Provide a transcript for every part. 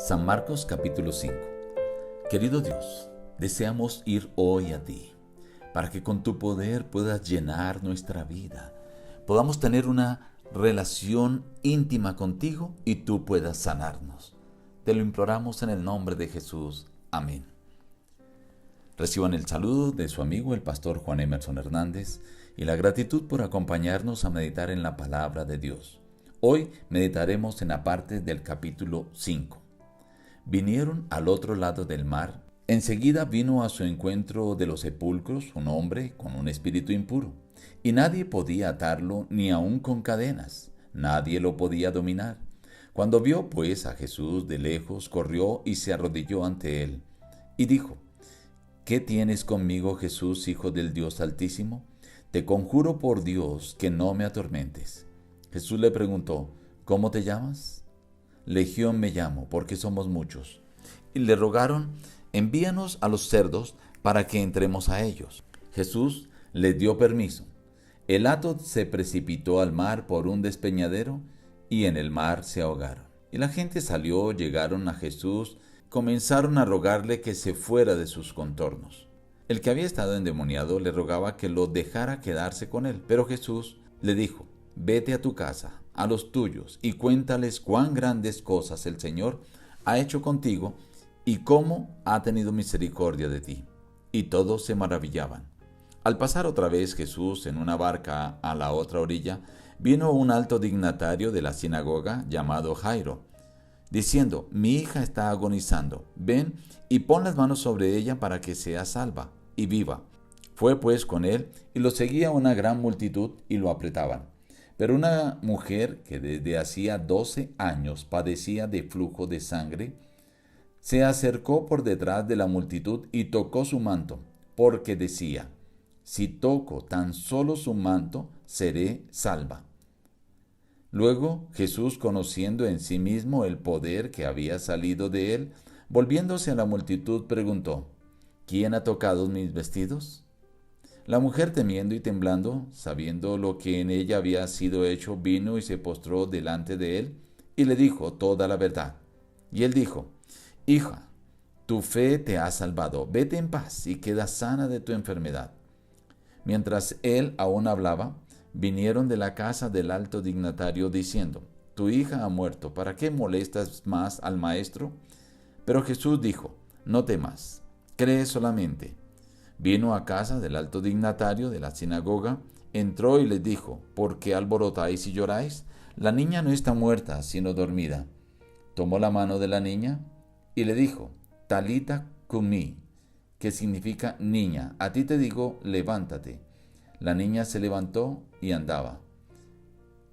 San Marcos capítulo 5. Querido Dios, deseamos ir hoy a ti, para que con tu poder puedas llenar nuestra vida, podamos tener una relación íntima contigo y tú puedas sanarnos. Te lo imploramos en el nombre de Jesús. Amén. Reciban el saludo de su amigo el pastor Juan Emerson Hernández y la gratitud por acompañarnos a meditar en la palabra de Dios. Hoy meditaremos en la parte del capítulo 5. Vinieron al otro lado del mar. Enseguida vino a su encuentro de los sepulcros un hombre con un espíritu impuro, y nadie podía atarlo ni aun con cadenas, nadie lo podía dominar. Cuando vio pues a Jesús de lejos, corrió y se arrodilló ante él, y dijo: ¿Qué tienes conmigo, Jesús, Hijo del Dios Altísimo? Te conjuro por Dios que no me atormentes. Jesús le preguntó: ¿Cómo te llamas? Legión me llamo, porque somos muchos. Y le rogaron: envíanos a los cerdos para que entremos a ellos. Jesús les dio permiso. El hato se precipitó al mar por un despeñadero, y en el mar se ahogaron. Y la gente salió, llegaron a Jesús, comenzaron a rogarle que se fuera de sus contornos. El que había estado endemoniado le rogaba que lo dejara quedarse con él, pero Jesús le dijo: vete a tu casa, a los tuyos, y cuéntales cuán grandes cosas el Señor ha hecho contigo y cómo ha tenido misericordia de ti. Y todos se maravillaban. Al pasar otra vez Jesús en una barca a la otra orilla, vino un alto dignatario de la sinagoga llamado Jairo, diciendo: mi hija está agonizando, ven y pon las manos sobre ella para que sea salva y viva. Fue pues con él, y lo seguía una gran multitud y lo apretaban. Pero una mujer que desde hacía 12 años padecía de flujo de sangre, se acercó por detrás de la multitud y tocó su manto, porque decía: si toco tan solo su manto, seré salva. Luego Jesús, conociendo en sí mismo el poder que había salido de él, volviéndose a la multitud, preguntó: ¿quién ha tocado mis vestidos? La mujer, temiendo y temblando, sabiendo lo que en ella había sido hecho, vino y se postró delante de él y le dijo toda la verdad. Y él dijo: hija, tu fe te ha salvado, vete en paz y queda sana de tu enfermedad. Mientras él aún hablaba, vinieron de la casa del alto dignatario diciendo: tu hija ha muerto, ¿para qué molestas más al maestro? Pero Jesús dijo: no temas, cree solamente. Vino a casa del alto dignatario de la sinagoga, entró y les dijo: ¿por qué alborotáis y lloráis? La niña no está muerta, sino dormida. Tomó la mano de la niña y le dijo: Talita cumi, que significa niña, a ti te digo, levántate. La niña se levantó y andaba,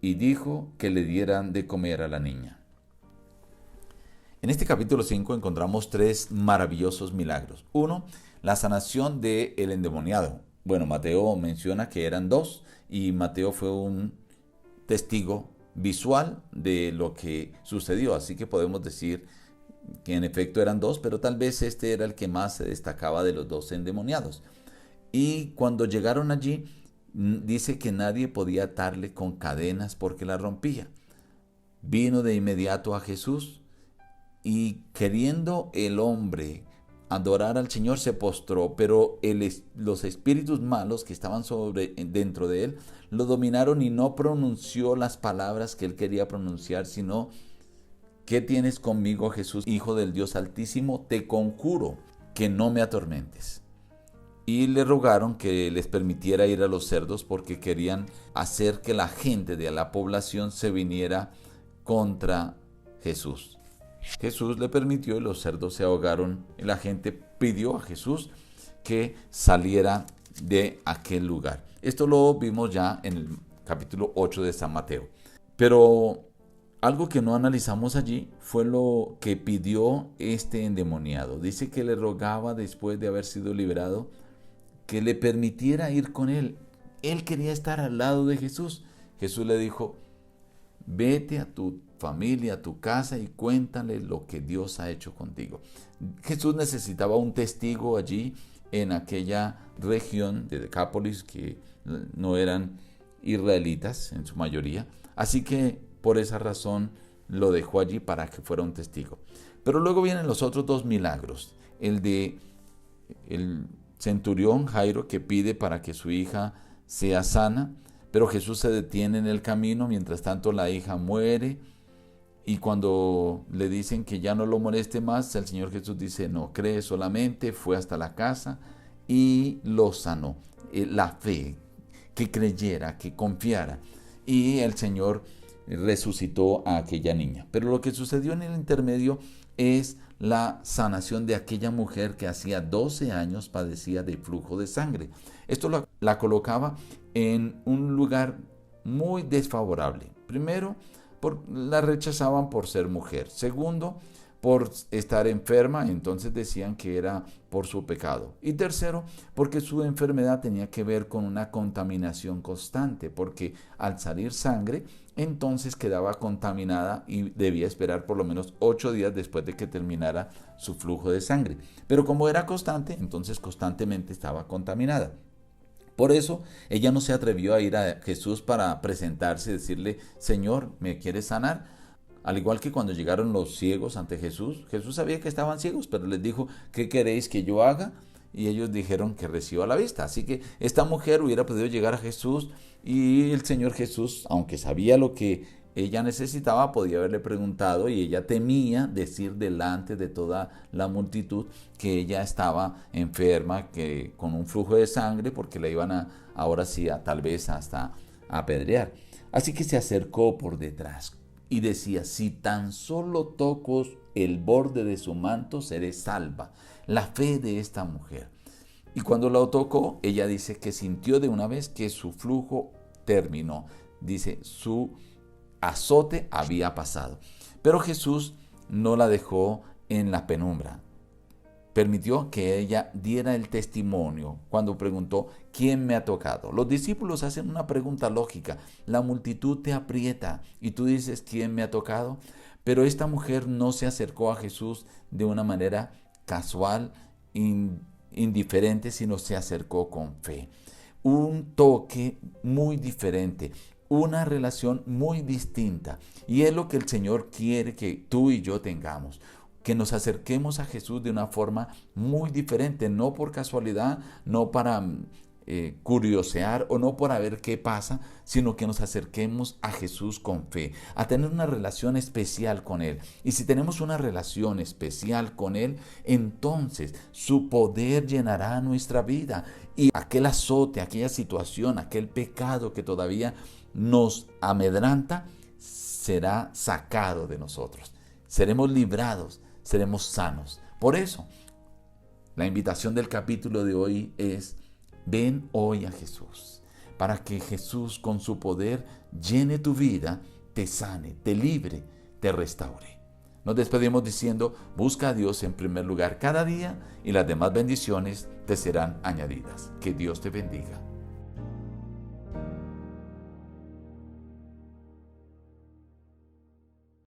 y dijo que le dieran de comer a la niña. En este capítulo 5 encontramos 3 maravillosos milagros. Uno, la sanación del endemoniado. Bueno, Mateo menciona que eran 2 y Mateo fue un testigo visual de lo que sucedió. Así que podemos decir que en efecto eran 2, pero tal vez este era el que más se destacaba de los 2 endemoniados. Y cuando llegaron allí, dice que nadie podía atarle con cadenas porque la rompía. Vino de inmediato a Jesús y, queriendo el hombre adorar al Señor, se postró, pero los espíritus malos que estaban dentro de él lo dominaron y no pronunció las palabras que él quería pronunciar, sino: ¿qué tienes conmigo, Jesús, Hijo del Dios Altísimo? Te conjuro que no me atormentes. Y le rogaron que les permitiera ir a los cerdos porque querían hacer que la gente de la población se viniera contra Jesús. Jesús le permitió y los cerdos se ahogaron y la gente pidió a Jesús que saliera de aquel lugar. Esto lo vimos ya en el capítulo 8 de San Mateo. Pero algo que no analizamos allí fue lo que pidió este endemoniado. Dice que le rogaba, después de haber sido liberado, que le permitiera ir con él. Él quería estar al lado de Jesús. Jesús le dijo: vete a tu familia, a tu casa y cuéntale lo que Dios ha hecho contigo. Jesús necesitaba un testigo allí en aquella región de Decápolis, que no eran israelitas en su mayoría. Así que por esa razón lo dejó allí para que fuera un testigo. Pero luego vienen los otros dos milagros. El de el centurión Jairo, que pide para que su hija sea sana, pero Jesús se detiene en el camino. Mientras tanto la hija muere, y cuando le dicen que ya no lo moleste más, el Señor Jesús dice: no, cree solamente. Fue hasta la casa y lo sanó. La fe, que creyera, que confiara. Y el Señor resucitó a aquella niña. Pero lo que sucedió en el intermedio es la sanación de aquella mujer que hacía 12 años padecía de flujo de sangre. Esto la colocaba en un lugar muy desfavorable. Primero, la rechazaban por ser mujer. Segundo, por estar enferma, entonces decían que era por su pecado. Y tercero, porque su enfermedad tenía que ver con una contaminación constante, porque al salir sangre, entonces quedaba contaminada y debía esperar por lo menos 8 días después de que terminara su flujo de sangre. Pero como era constante, entonces constantemente estaba contaminada. Por eso ella no se atrevió a ir a Jesús para presentarse y decirle: Señor, ¿me quieres sanar? Al igual que cuando llegaron los ciegos ante Jesús, Jesús sabía que estaban ciegos, pero les dijo: ¿qué queréis que yo haga? Y ellos dijeron que reciba la vista. Así que esta mujer hubiera podido llegar a Jesús, y el Señor Jesús, aunque sabía lo que ella necesitaba, podía haberle preguntado, y ella temía decir delante de toda la multitud que ella estaba enferma, que con un flujo de sangre, porque la iban ahora sí tal vez hasta a apedrear. Así que se acercó por detrás y decía: si tan solo toco el borde de su manto, seré salva. La fe de esta mujer. Y cuando lo tocó, ella dice que sintió de una vez que su flujo terminó. Dice, su azote había pasado. Pero Jesús no la dejó en la penumbra. Permitió que ella diera el testimonio cuando preguntó: ¿quién me ha tocado? Los discípulos hacen una pregunta lógica. La multitud te aprieta y tú dices: ¿quién me ha tocado? Pero esta mujer no se acercó a Jesús de una manera casual, indiferente, sino se acercó con fe. Un toque muy diferente, una relación muy distinta. Y es lo que el Señor quiere que tú y yo tengamos. Que nos acerquemos a Jesús de una forma muy diferente, no por casualidad, no para curiosear o no por ver qué pasa, sino que nos acerquemos a Jesús con fe, a tener una relación especial con Él. Y si tenemos una relación especial con Él, entonces su poder llenará nuestra vida, y aquel azote, aquella situación, aquel pecado que todavía nos amedranta, será sacado de nosotros. Seremos librados, seremos sanos. Por eso, la invitación del capítulo de hoy es: ven hoy a Jesús, para que Jesús con su poder llene tu vida, te sane, te libre, te restaure. Nos despedimos diciendo: busca a Dios en primer lugar cada día, y las demás bendiciones te serán añadidas. Que Dios te bendiga.